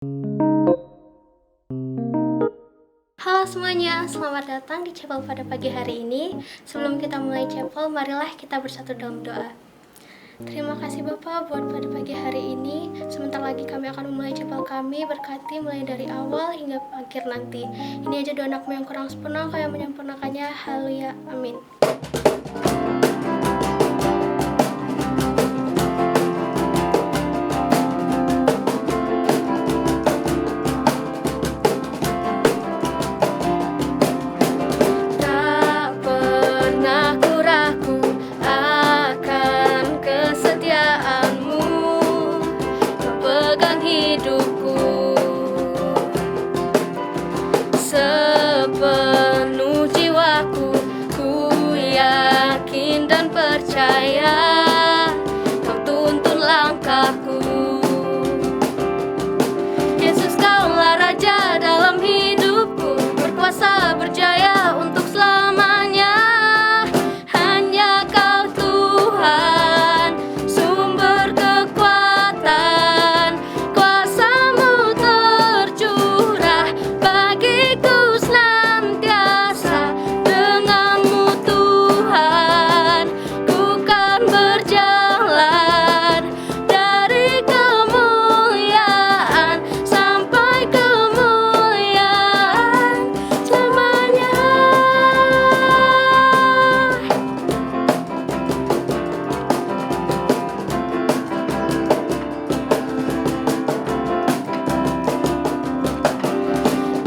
Halo semuanya, selamat datang di chapel pada pagi hari ini. Sebelum kita mulai chapel, marilah kita bersatu dalam doa. Terima kasih Bapak buat pada pagi hari ini. Sebentar lagi kami akan memulai chapel kami, berkati mulai dari awal hingga akhir nanti. Ini aja doa anakmu yang kurang sempurna, Kau yang menyempurnakannya. Haleluya, amin. Sepenuh jiwaku, ku yakin dan percaya Kau tuntun langkahku. Yesus, Kaulah Raja dalam hidupku, berkuasa berjaya untuk selamanya. Hanya Kau Tuhan, sumber kekuatan, kuasa-Mu tercurah bagiku senantiasa. Denganmu Tuhan, ku kan berjalan dari kemuliaan sampai kemuliaan selamanya.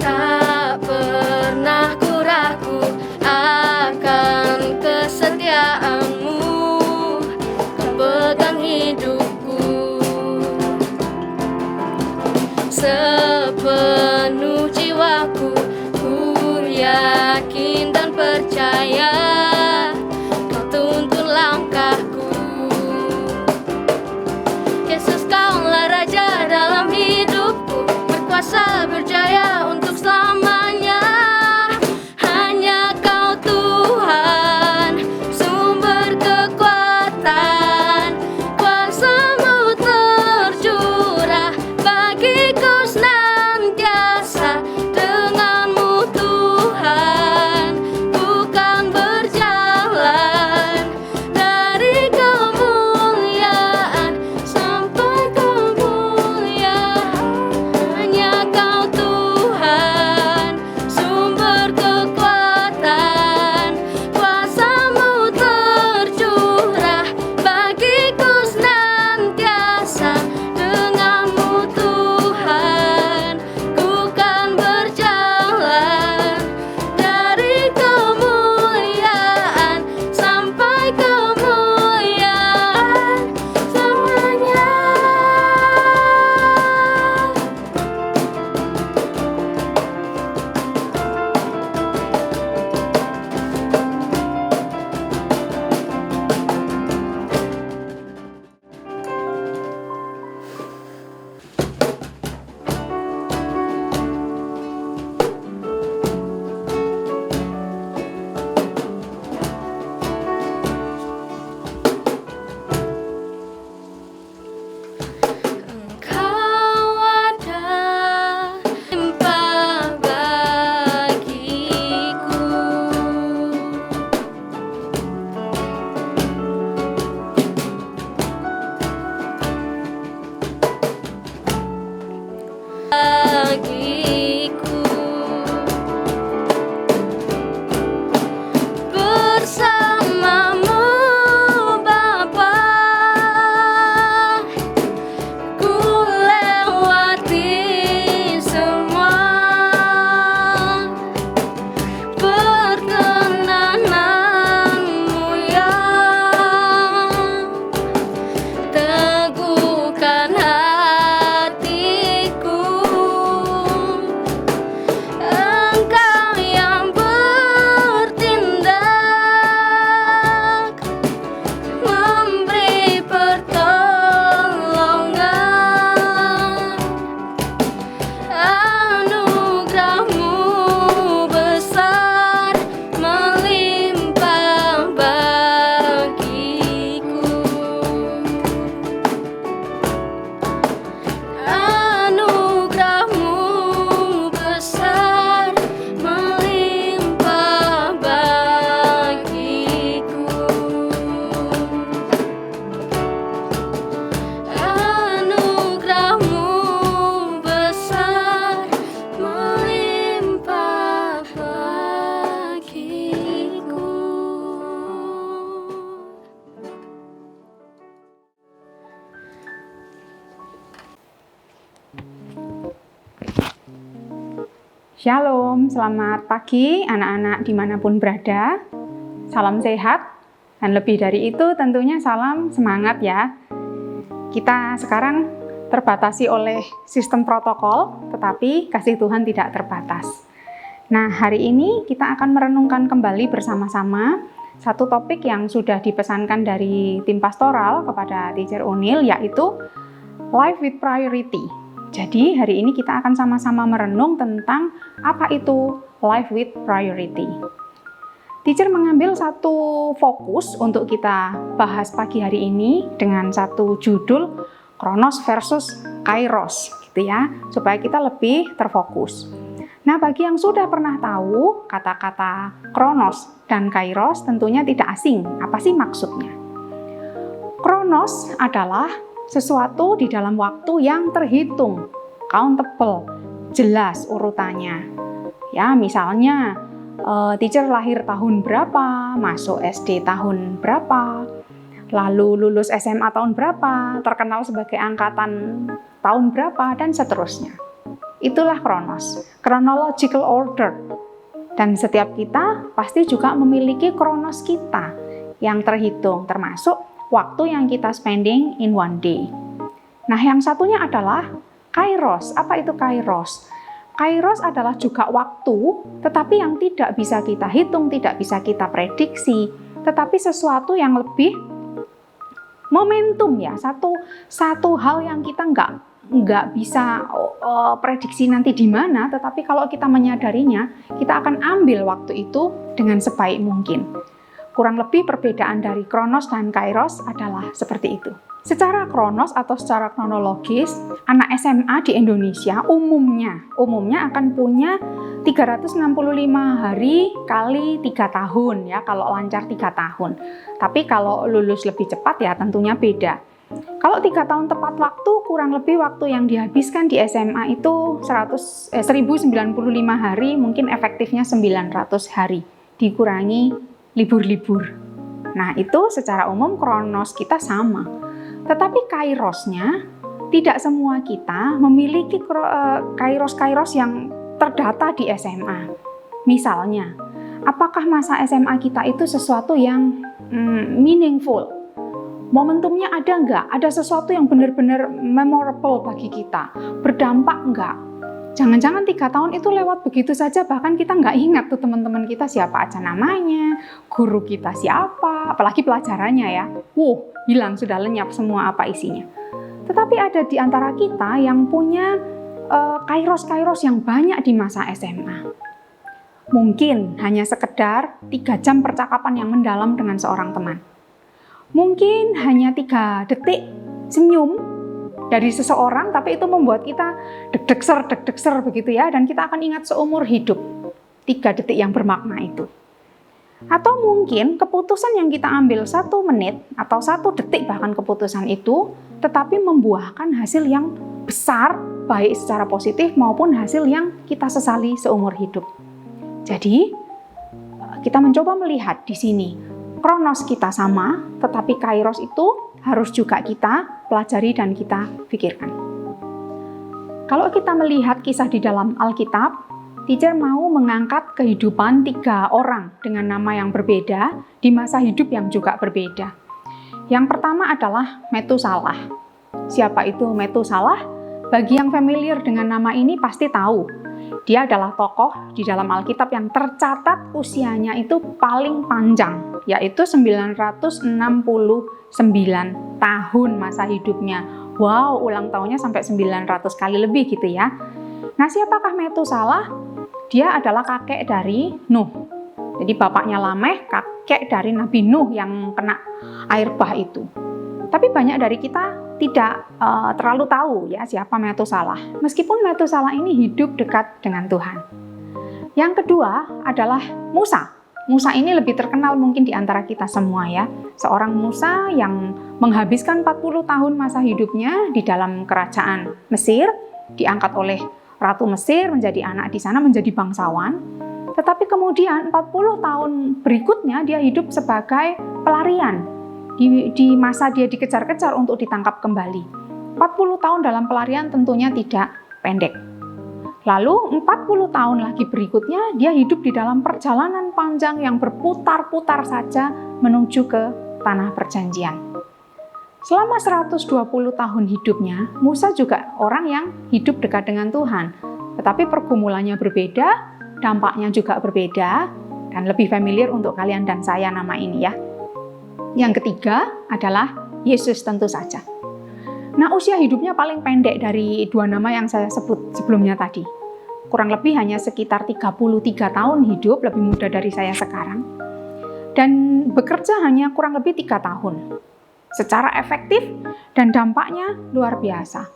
Tak pernah ku ragu akan kesetiaan-Mu, Kau pegang hidupku. Sepenuh jiwaku, ku yakin dan percaya Kau tuntun langkahku. Yesus, Kaulah Raja dalam hidupku, berkuasa berjaya untuk selamanya. Hanya Kau Tuhan, sumber kekuatan, kuasa-Mu tercurah bagiku senantiasa. Denganmu Tuhan, ku kan berjalan Shalom, selamat pagi anak-anak dimanapun berada. Salam sehat, dan lebih dari itu tentunya salam semangat ya. Kita sekarang terbatasi oleh sistem protokol, tetapi kasih Tuhan tidak terbatas. Nah, hari ini kita akan merenungkan kembali bersama-sama satu topik yang sudah dipesankan dari tim pastoral kepada Teacher Unil, yaitu Life with Priority. Jadi hari ini kita akan sama-sama merenung tentang apa itu life with priority. Teacher mengambil satu fokus untuk kita bahas pagi hari ini dengan satu judul Kronos versus Kairos, gitu ya, supaya kita lebih terfokus. Nah, bagi yang sudah pernah tahu kata-kata Kronos dan Kairos tentunya tidak asing. Apa sih maksudnya? Kronos adalah sesuatu di dalam waktu yang terhitung, countable, jelas urutannya. Ya, misalnya teacher lahir tahun berapa, masuk SD tahun berapa, lalu lulus SMA tahun berapa, terkenal sebagai angkatan tahun berapa, dan seterusnya. Itulah Kronos, chronological order. Dan setiap kita pasti juga memiliki Kronos kita yang terhitung, termasuk waktu yang kita spending in one day. Nah, yang satunya adalah Kairos. Apa itu Kairos? Kairos adalah juga waktu, tetapi yang tidak bisa kita hitung, tidak bisa kita prediksi, tetapi sesuatu yang lebih momentum ya, satu hal yang kita nggak bisa prediksi nanti di mana, tetapi kalau kita menyadarinya, kita akan ambil waktu itu dengan sebaik mungkin. Kurang lebih perbedaan dari Kronos dan Kairos adalah seperti itu. Secara Kronos atau secara kronologis, anak SMA di Indonesia umumnya akan punya 365 hari kali 3 tahun ya, kalau lancar 3 tahun. Tapi kalau lulus lebih cepat ya tentunya beda. Kalau 3 tahun tepat waktu, kurang lebih waktu yang dihabiskan di SMA itu 1095 hari, mungkin efektifnya 900 hari, dikurangi libur-libur. Nah, itu secara umum Kronos kita sama. Tetapi Kairosnya, tidak semua kita memiliki Kairos-Kairos yang terdata di SMA. Misalnya, apakah masa SMA kita itu sesuatu yang meaningful? Momentumnya ada nggak? Ada sesuatu yang benar-benar memorable bagi kita? Berdampak nggak? Jangan-jangan 3 tahun itu lewat begitu saja, bahkan kita nggak ingat tuh teman-teman kita siapa aja namanya, guru kita siapa, apalagi pelajarannya ya. Hilang, sudah lenyap semua apa isinya. Tetapi ada di antara kita yang punya Kairos-Kairos yang banyak di masa SMA. Mungkin hanya sekedar 3 jam percakapan yang mendalam dengan seorang teman. Mungkin hanya 3 detik senyum dari seseorang, tapi itu membuat kita deg-degser begitu ya, dan kita akan ingat seumur hidup 3 detik yang bermakna itu. Atau mungkin keputusan yang kita ambil 1 menit atau 1 detik bahkan keputusan itu, tetapi membuahkan hasil yang besar, baik secara positif maupun hasil yang kita sesali seumur hidup. Jadi, kita mencoba melihat di sini, Kronos kita sama, tetapi Kairos itu harus juga kita pelajari dan kita pikirkan. Kalau kita melihat kisah di dalam Alkitab, teacher mau mengangkat kehidupan 3 orang dengan nama yang berbeda di masa hidup yang juga berbeda. Yang pertama adalah Metusalah. Siapa itu Metusalah? Bagi yang familiar dengan nama ini pasti tahu. Dia adalah tokoh di dalam Alkitab yang tercatat usianya itu paling panjang, yaitu 969 tahun masa hidupnya. Wow, ulang tahunnya sampai 900 kali lebih gitu ya. Nah, siapakah Metusalah? Dia adalah kakek dari Nuh. Jadi bapaknya Lameh, kakek dari Nabi Nuh yang kena air bah itu. Tapi banyak dari kita tidak terlalu tahu ya siapa Metusalah. Meskipun Metusalah ini hidup dekat dengan Tuhan. Yang kedua adalah Musa. Musa ini lebih terkenal mungkin di antara kita semua ya. Seorang Musa yang menghabiskan 40 tahun masa hidupnya di dalam kerajaan Mesir, diangkat oleh Ratu Mesir menjadi anak di sana, menjadi bangsawan. Tetapi kemudian 40 tahun berikutnya dia hidup sebagai pelarian. Di masa dia dikejar-kejar untuk ditangkap kembali. 40 tahun dalam pelarian tentunya tidak pendek. Lalu 40 tahun lagi berikutnya dia hidup di dalam perjalanan panjang yang berputar-putar saja menuju ke tanah perjanjian. Selama 120 tahun hidupnya, Musa juga orang yang hidup dekat dengan Tuhan. Tetapi pergumulannya berbeda, dampaknya juga berbeda, dan lebih familiar untuk kalian dan saya nama ini ya. Yang ketiga adalah Yesus tentu saja. Nah, usia hidupnya paling pendek dari dua nama yang saya sebut sebelumnya tadi. Kurang lebih hanya sekitar 33 tahun hidup, lebih muda dari saya sekarang. Dan bekerja hanya kurang lebih 3 tahun. Secara efektif dan dampaknya luar biasa.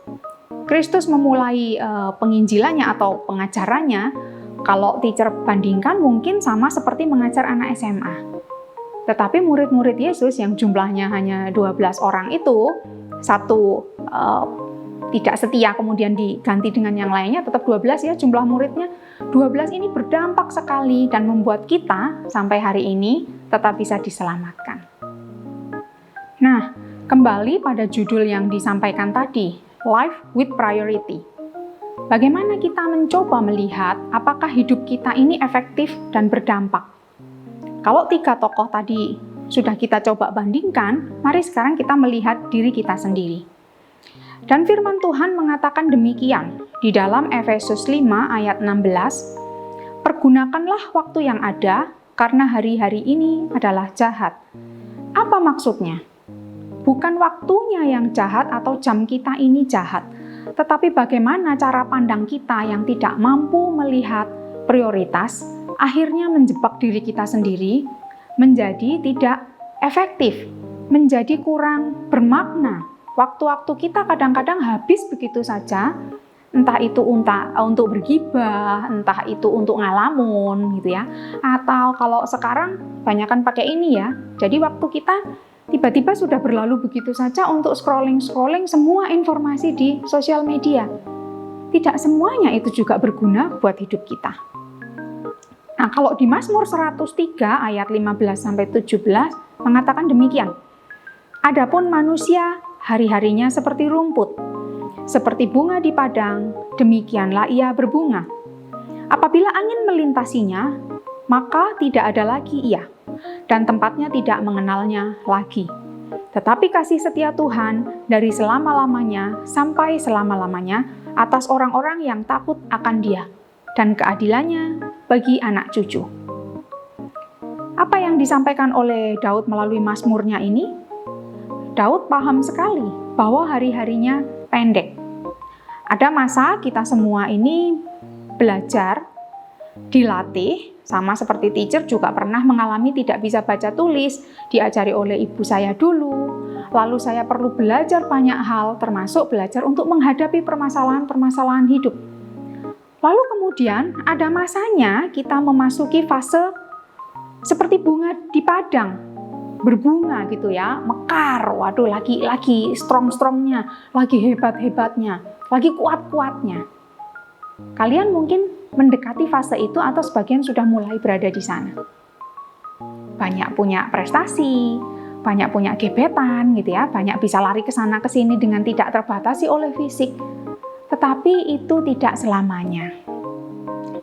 Kristus memulai penginjilannya atau pengajarannya, kalau teacher bandingkan mungkin sama seperti mengajar anak SMA. Tetapi murid-murid Yesus yang jumlahnya hanya 12 orang itu, satu tidak setia kemudian diganti dengan yang lainnya, tetap 12 ya jumlah muridnya. 12 ini berdampak sekali dan membuat kita sampai hari ini tetap bisa diselamatkan. Nah, kembali pada judul yang disampaikan tadi, Life with Priority. Bagaimana kita mencoba melihat apakah hidup kita ini efektif dan berdampak? Kalau 3 tokoh tadi sudah kita coba bandingkan, mari sekarang kita melihat diri kita sendiri. Dan firman Tuhan mengatakan demikian di dalam Efesus 5 ayat 16, "Pergunakanlah waktu yang ada karena hari-hari ini adalah jahat." Apa maksudnya? Bukan waktunya yang jahat atau jam kita ini jahat, tetapi bagaimana cara pandang kita yang tidak mampu melihat prioritas, akhirnya menjebak diri kita sendiri, menjadi tidak efektif, menjadi kurang bermakna. Waktu-waktu kita kadang-kadang habis begitu saja, entah itu untuk bergibah, entah itu untuk ngalamun gitu ya. Atau kalau sekarang banyakan pakai ini ya. Jadi waktu kita tiba-tiba sudah berlalu begitu saja untuk scrolling semua informasi di sosial media. Tidak semuanya itu juga berguna buat hidup kita. Nah, kalau di Mazmur 103 ayat 15-17 mengatakan demikian. Adapun manusia hari-harinya seperti rumput, seperti bunga di padang, demikianlah ia berbunga. Apabila angin melintasinya, maka tidak ada lagi ia, dan tempatnya tidak mengenalnya lagi. Tetapi kasih setia Tuhan dari selama-lamanya sampai selama-lamanya atas orang-orang yang takut akan Dia, dan keadilannya bagi anak cucu. Apa yang disampaikan oleh Daud melalui Mazmurnya ini? Daud paham sekali bahwa hari-harinya pendek. Ada masa kita semua ini belajar, dilatih, sama seperti teacher juga pernah mengalami tidak bisa baca tulis, diajari oleh ibu saya dulu. Lalu saya perlu belajar banyak hal, termasuk belajar untuk menghadapi permasalahan-permasalahan hidup. Lalu kemudian ada masanya kita memasuki fase seperti bunga di padang, berbunga gitu ya, mekar, waduh lagi strong-strongnya, lagi hebat-hebatnya, lagi kuat-kuatnya. Kalian mungkin mendekati fase itu atau sebagian sudah mulai berada di sana. Banyak punya prestasi, banyak punya gebetan gitu ya, banyak bisa lari ke sana ke sini dengan tidak terbatasi oleh fisik. Tetapi itu tidak selamanya.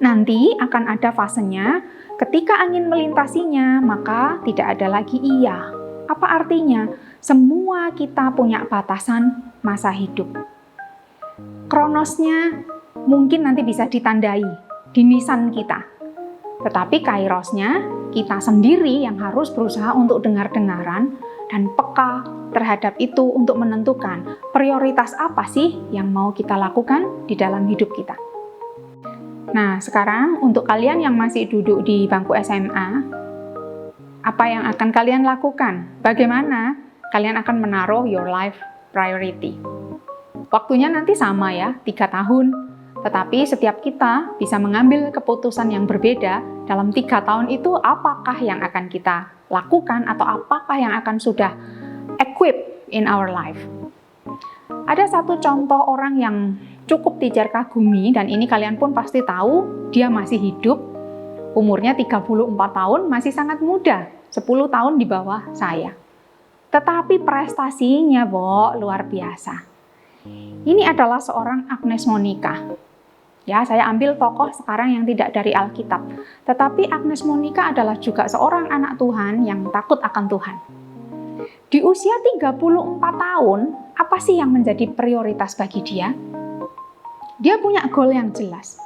Nanti akan ada fasenya, ketika angin melintasinya, maka tidak ada lagi ia. Apa artinya? Semua kita punya batasan masa hidup. Kronosnya mungkin nanti bisa ditandai di nisan kita. Tetapi kairosnya, kita sendiri yang harus berusaha untuk dengar-dengaran dan peka terhadap itu untuk menentukan prioritas apa sih yang mau kita lakukan di dalam hidup kita. Nah, sekarang untuk kalian yang masih duduk di bangku SMA, apa yang akan kalian lakukan? Bagaimana kalian akan menaruh your life priority? Waktunya nanti sama ya, 3 tahun. Tetapi setiap kita bisa mengambil keputusan yang berbeda dalam 3 tahun itu apakah yang akan kita lakukan atau apakah yang akan sudah equip in our life. Ada satu contoh orang yang cukup teacher kagumi dan ini kalian pun pasti tahu, dia masih hidup, umurnya 34 tahun, masih sangat muda, 10 tahun di bawah saya. Tetapi prestasinya luar biasa. Ini adalah seorang Agnes Monica. Ya, saya ambil tokoh sekarang yang tidak dari Alkitab. Tetapi Agnes Monica adalah juga seorang anak Tuhan yang takut akan Tuhan. Di usia 34 tahun, apa sih yang menjadi prioritas bagi dia? Dia punya goal yang jelas.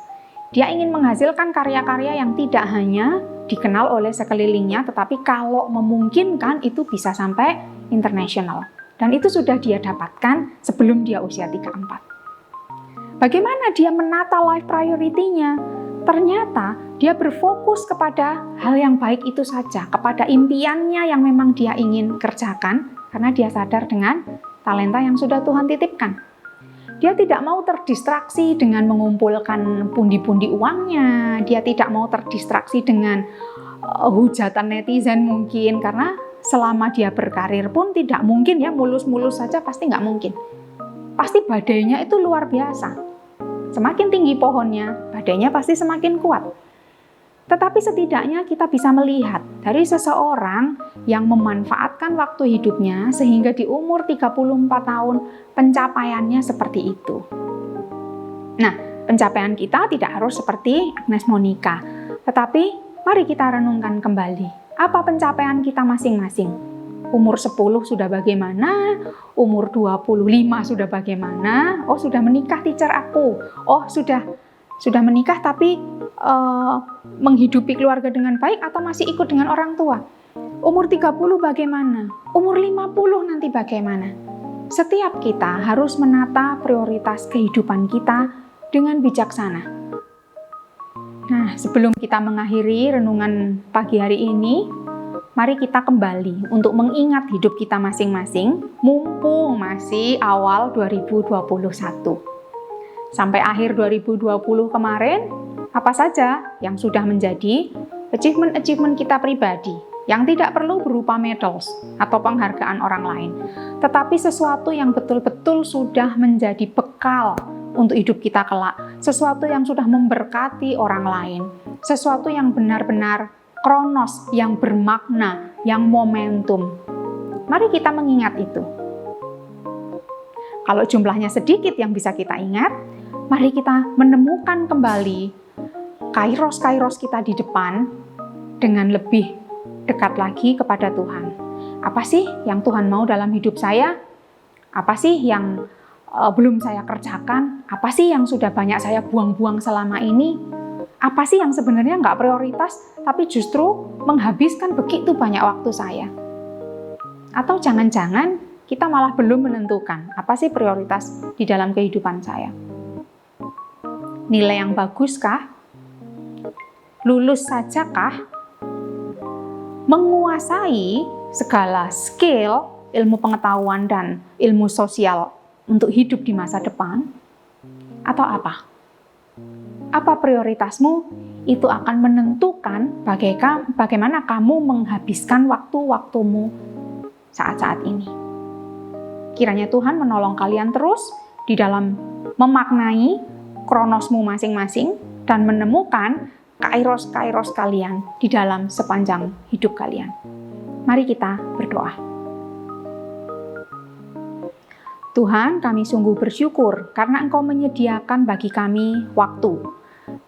Dia ingin menghasilkan karya-karya yang tidak hanya dikenal oleh sekelilingnya, tetapi kalau memungkinkan itu bisa sampai internasional. Dan itu sudah dia dapatkan sebelum dia usia 34. Bagaimana dia menata life priority-nya? Ternyata dia berfokus kepada hal yang baik itu saja, kepada impiannya yang memang dia ingin kerjakan, karena dia sadar dengan talenta yang sudah Tuhan titipkan. Dia tidak mau terdistraksi dengan mengumpulkan pundi-pundi uangnya, dia tidak mau terdistraksi dengan hujatan netizen mungkin, karena selama dia berkarir pun tidak mungkin ya mulus-mulus saja, pasti nggak mungkin. Pasti badainya itu luar biasa. Semakin tinggi pohonnya, badainya pasti semakin kuat. Tetapi setidaknya kita bisa melihat dari seseorang yang memanfaatkan waktu hidupnya sehingga di umur 34 tahun pencapaiannya seperti itu. Nah, pencapaian kita tidak harus seperti Agnes Monica. Tetapi mari kita renungkan kembali. Apa pencapaian kita masing-masing? Umur 10 sudah bagaimana? Umur 25 sudah bagaimana? Oh, sudah menikah teacher aku. Oh, sudah menikah tapi menghidupi keluarga dengan baik atau masih ikut dengan orang tua? Umur 30 bagaimana? Umur 50 nanti bagaimana? Setiap kita harus menata prioritas kehidupan kita dengan bijaksana. Nah, sebelum kita mengakhiri renungan pagi hari ini, mari kita kembali untuk mengingat hidup kita masing-masing, mumpung masih awal 2021. Sampai akhir 2020 kemarin, apa saja yang sudah menjadi achievement kita pribadi, yang tidak perlu berupa medals atau penghargaan orang lain, tetapi sesuatu yang betul-betul sudah menjadi bekal untuk hidup kita kelak, sesuatu yang sudah memberkati orang lain, sesuatu yang benar-benar kronos, yang bermakna, yang momentum. Mari kita mengingat itu. Kalau jumlahnya sedikit yang bisa kita ingat, mari kita menemukan kembali kairos-kairos kita di depan dengan lebih dekat lagi kepada Tuhan. Apa sih yang Tuhan mau dalam hidup saya? Apa sih yang belum saya kerjakan? Apa sih yang sudah banyak saya buang-buang selama ini? Apa sih yang sebenarnya nggak prioritas, tapi justru menghabiskan begitu banyak waktu saya? Atau jangan-jangan kita malah belum menentukan apa sih prioritas di dalam kehidupan saya? Nilai yang baguskah? Lulus sajakah? Menguasai segala skill, ilmu pengetahuan, dan ilmu sosial untuk hidup di masa depan? Atau apa? Apa prioritasmu? Itu akan menentukan bagaimana kamu menghabiskan waktu-waktumu saat-saat ini. Kiranya Tuhan menolong kalian terus di dalam memaknai kronosmu masing-masing dan menemukan kairos-kairos kalian di dalam sepanjang hidup kalian. Mari kita berdoa. Tuhan, kami sungguh bersyukur karena Engkau menyediakan bagi kami waktu.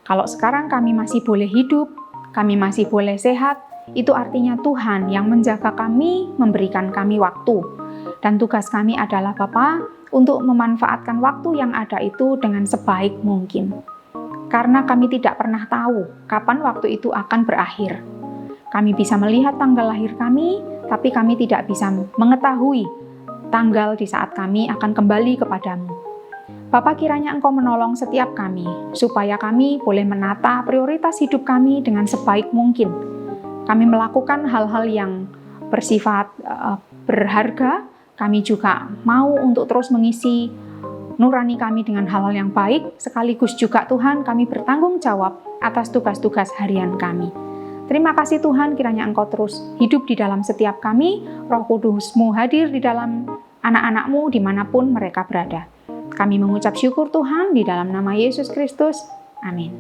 Kalau sekarang kami masih boleh hidup, kami masih boleh sehat, itu artinya Tuhan yang menjaga kami, memberikan kami waktu. Dan tugas kami adalah Bapa, untuk memanfaatkan waktu yang ada itu dengan sebaik mungkin. Karena kami tidak pernah tahu kapan waktu itu akan berakhir. Kami bisa melihat tanggal lahir kami, tapi kami tidak bisa mengetahui tanggal di saat kami akan kembali kepadamu. Bapa, kiranya Engkau menolong setiap kami, supaya kami boleh menata prioritas hidup kami dengan sebaik mungkin. Kami melakukan hal-hal yang bersifat berharga, kami juga mau untuk terus mengisi nurani kami dengan hal-hal yang baik, sekaligus juga Tuhan kami bertanggung jawab atas tugas-tugas harian kami. Terima kasih Tuhan, kiranya Engkau terus hidup di dalam setiap kami, Roh Kudus-Mu hadir di dalam anak-anak-Mu dimanapun mereka berada. Kami mengucap syukur Tuhan di dalam nama Yesus Kristus. Amin.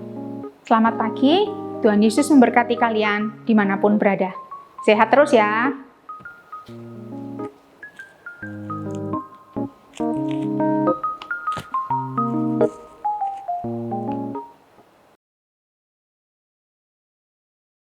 Selamat pagi, Tuhan Yesus memberkati kalian dimanapun berada. Sehat terus ya.